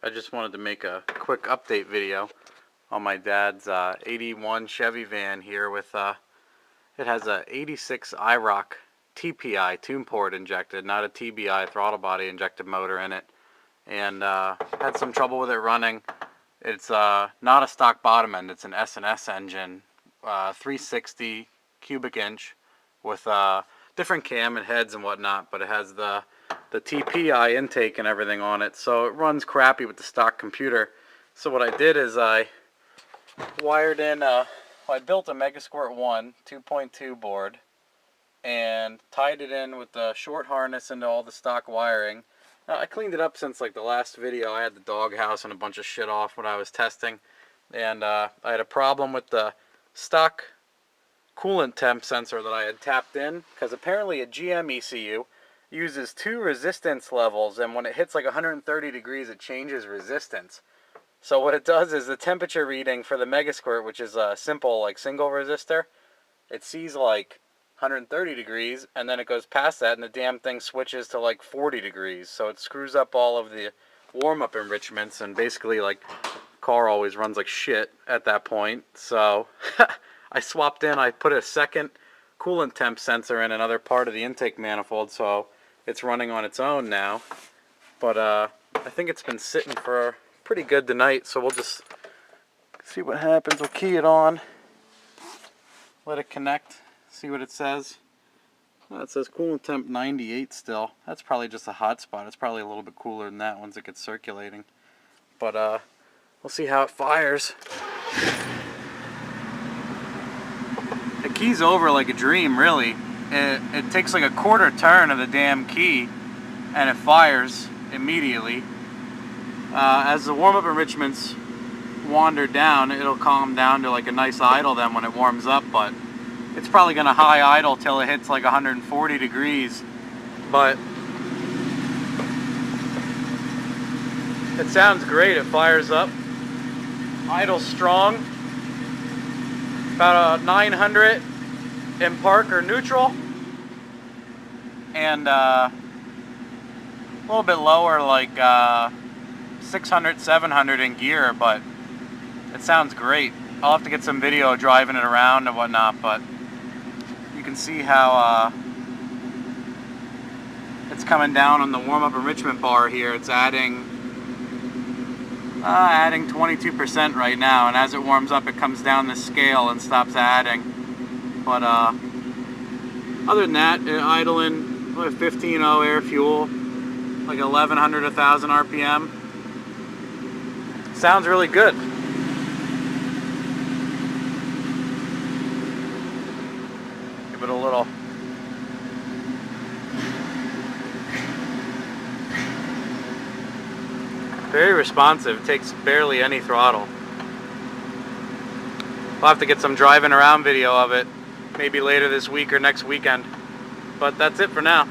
I just wanted to make a quick update video on my dad's 81 Chevy van here with it has a 86 IROC TPI tune port injected, not a TBI throttle body injected motor in it, and had some trouble with it running. It's not a stock bottom end, it's an S&S engine, 360 cubic inch with different cam and heads and whatnot, but it has the TPI intake and everything on it, so it runs crappy with the stock computer. So what I did is I wired in, I built a Megasquirt 1 2.2 board and tied it in with the short harness into all the stock wiring. I cleaned it up since like the last video. I had the doghouse and a bunch of shit off when I was testing, and I had a problem with the stock coolant temp sensor that I had tapped in, because apparently a GM ECU uses two resistance levels, and when it hits like 130 degrees it changes resistance. So what it does is the temperature reading for the Megasquirt, which is a simple like single resistor, it sees like 130 degrees and then it goes past that and the damn thing switches to like 40 degrees. So it screws up all of the warm-up enrichments, and basically like car always runs like shit at that point. So I swapped in, I put a second coolant temp sensor in another part of the intake manifold, so it's running on its own now. But I think it's been sitting for pretty good tonight, so we'll just see what happens. We'll key it on, let it connect, see what it says. Well, it says coolant temp 98 still. That's probably just a hot spot. It's probably a little bit cooler than that once it gets circulating. But we'll see how it fires. It keys over like a dream, really. It takes like a quarter turn of the damn key and it fires immediately. As the warm-up enrichments wander down, it'll calm down to like a nice idle then when it warms up, but it's probably going to high idle till it hits like 140 degrees. But it sounds great. It fires up, idle strong, about a 900 in park or neutral, and a little bit lower, like 600, 700 in gear, but it sounds great. I'll have to get some video driving it around and whatnot, but you can see how it's coming down on the warm-up enrichment bar here. It's adding 22% right now, and as it warms up it comes down the scale and stops adding. But other than that, idling like 15.0 air fuel, like 1100, 1000 RPM. Sounds really good. Give it a little. Very responsive. It takes barely any throttle. We'll have to get some driving around video of it maybe later this week or next weekend. But that's it for now.